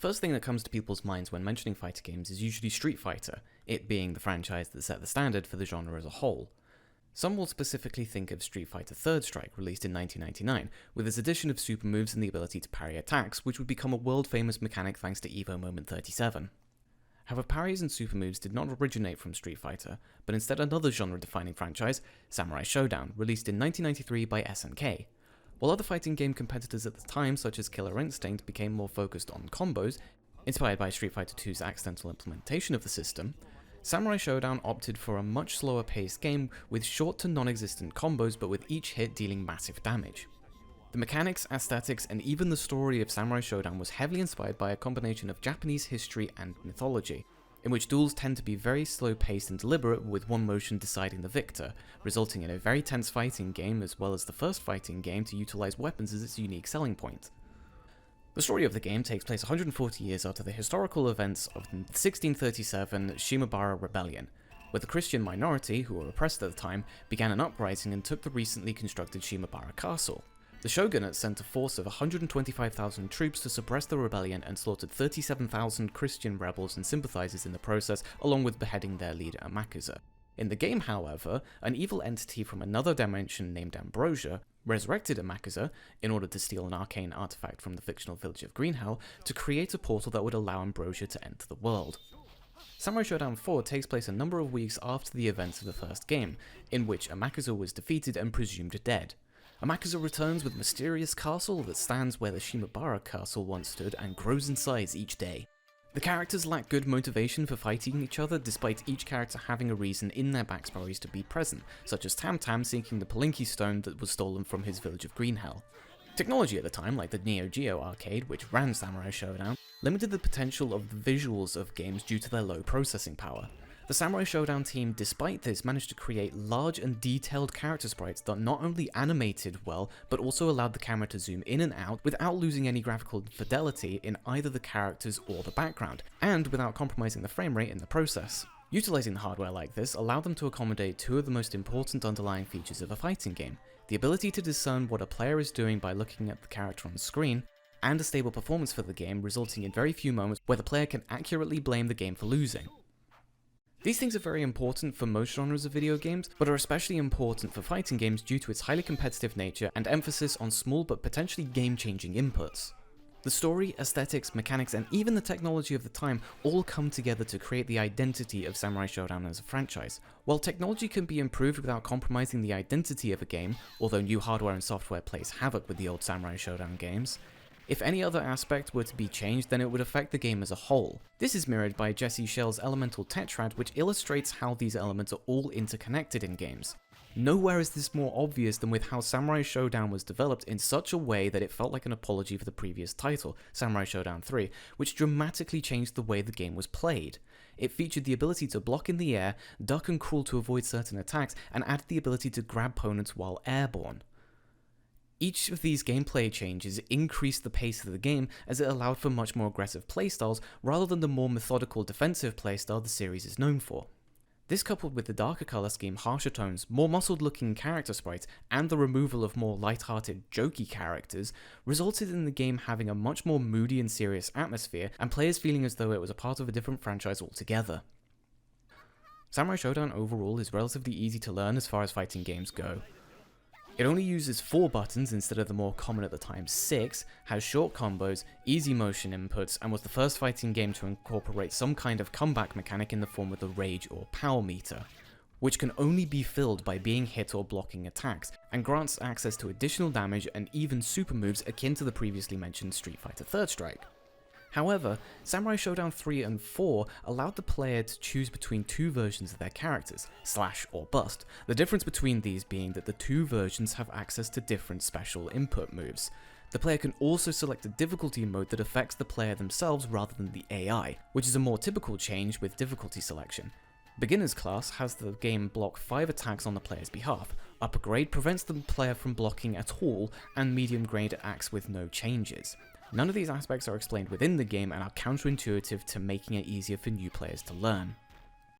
first thing that comes to people's minds when mentioning fighter games is usually Street Fighter, it being the franchise that set the standard for the genre as a whole. Some will specifically think of Street Fighter Third Strike, released in 1999, with its addition of super moves and the ability to parry attacks, which would become a world-famous mechanic thanks to Evo Moment 37. However, parries and super moves did not originate from Street Fighter, but instead another genre-defining franchise, Samurai Shodown, released in 1993 by SNK. While other fighting game competitors at the time, such as Killer Instinct, became more focused on combos, inspired by Street Fighter II's accidental implementation of the system, Samurai Shodown opted for a much slower paced game with short to non-existent combos but with each hit dealing massive damage. The mechanics, aesthetics, and even the story of Samurai Shodown was heavily inspired by a combination of Japanese history and mythology, in which duels tend to be very slow paced and deliberate with one motion deciding the victor, resulting in a very tense fighting game as well as the first fighting game to utilize weapons as its unique selling point. The story of the game takes place 140 years after the historical events of the 1637 Shimabara Rebellion, where the Christian minority, who were oppressed at the time, began an uprising and took the recently constructed Shimabara Castle. The shogunate sent a force of 125,000 troops to suppress the rebellion and slaughtered 37,000 Christian rebels and sympathizers in the process, along with beheading their leader Amakusa. In the game, however, an evil entity from another dimension named Ambrosia resurrected Amakusa in order to steal an arcane artifact from the fictional village of Greenhell to create a portal that would allow Ambrosia to enter the world. Samurai Shodown 4 takes place a number of weeks after the events of the first game, in which Amakusa was defeated and presumed dead. Amakusa returns with a mysterious castle that stands where the Shimabara castle once stood and grows in size each day. The characters lack good motivation for fighting each other, despite each character having a reason in their backstories to be present, such as Tam Tam seeking the Palinki stone that was stolen from his village of Greenhell. Technology at the time, like the Neo Geo arcade, which ran Samurai Shodown, limited the potential of the visuals of games due to their low processing power. The Samurai Shodown team, despite this, managed to create large and detailed character sprites that not only animated well, but also allowed the camera to zoom in and out without losing any graphical fidelity in either the characters or the background, and without compromising the frame rate in the process. Utilizing the hardware like this allowed them to accommodate two of the most important underlying features of a fighting game: the ability to discern what a player is doing by looking at the character on screen, and a stable performance for the game, resulting in very few moments where the player can accurately blame the game for losing. These things are very important for most genres of video games, but are especially important for fighting games due to its highly competitive nature and emphasis on small but potentially game-changing inputs. The story, aesthetics, mechanics, and even the technology of the time all come together to create the identity of Samurai Shodown as a franchise. While technology can be improved without compromising the identity of a game, although new hardware and software plays havoc with the old Samurai Shodown games, if any other aspect were to be changed, then it would affect the game as a whole. This is mirrored by Jesse Schell's Elemental Tetrad, which illustrates how these elements are all interconnected in games. Nowhere is this more obvious than with how Samurai Shodown was developed in such a way that it felt like an apology for the previous title, Samurai Shodown 3, which dramatically changed the way the game was played. It featured the ability to block in the air, duck and crawl to avoid certain attacks, and added the ability to grab opponents while airborne. Each of these gameplay changes increased the pace of the game as it allowed for much more aggressive playstyles rather than the more methodical defensive playstyle the series is known for. This, coupled with the darker colour scheme, harsher tones, more muscled looking character sprites, and the removal of more light-hearted, jokey characters, resulted in the game having a much more moody and serious atmosphere, and players feeling as though it was a part of a different franchise altogether. Samurai Shodown overall is relatively easy to learn as far as fighting games go. It only uses 4 buttons instead of the more common at the time 6, has short combos, easy motion inputs, and was the first fighting game to incorporate some kind of comeback mechanic in the form of the rage or power meter, which can only be filled by being hit or blocking attacks, and grants access to additional damage and even super moves akin to the previously mentioned Street Fighter Third Strike. However, Samurai Shodown 3 and 4 allowed the player to choose between 2 versions of their characters, slash or bust, the difference between these being that the 2 versions have access to different special input moves. The player can also select a difficulty mode that affects the player themselves rather than the AI, which is a more typical change with difficulty selection. Beginner's class has the game block 5 attacks on the player's behalf, upper grade prevents the player from blocking at all, and medium grade acts with no changes. None of these aspects are explained within the game and are counterintuitive to making it easier for new players to learn.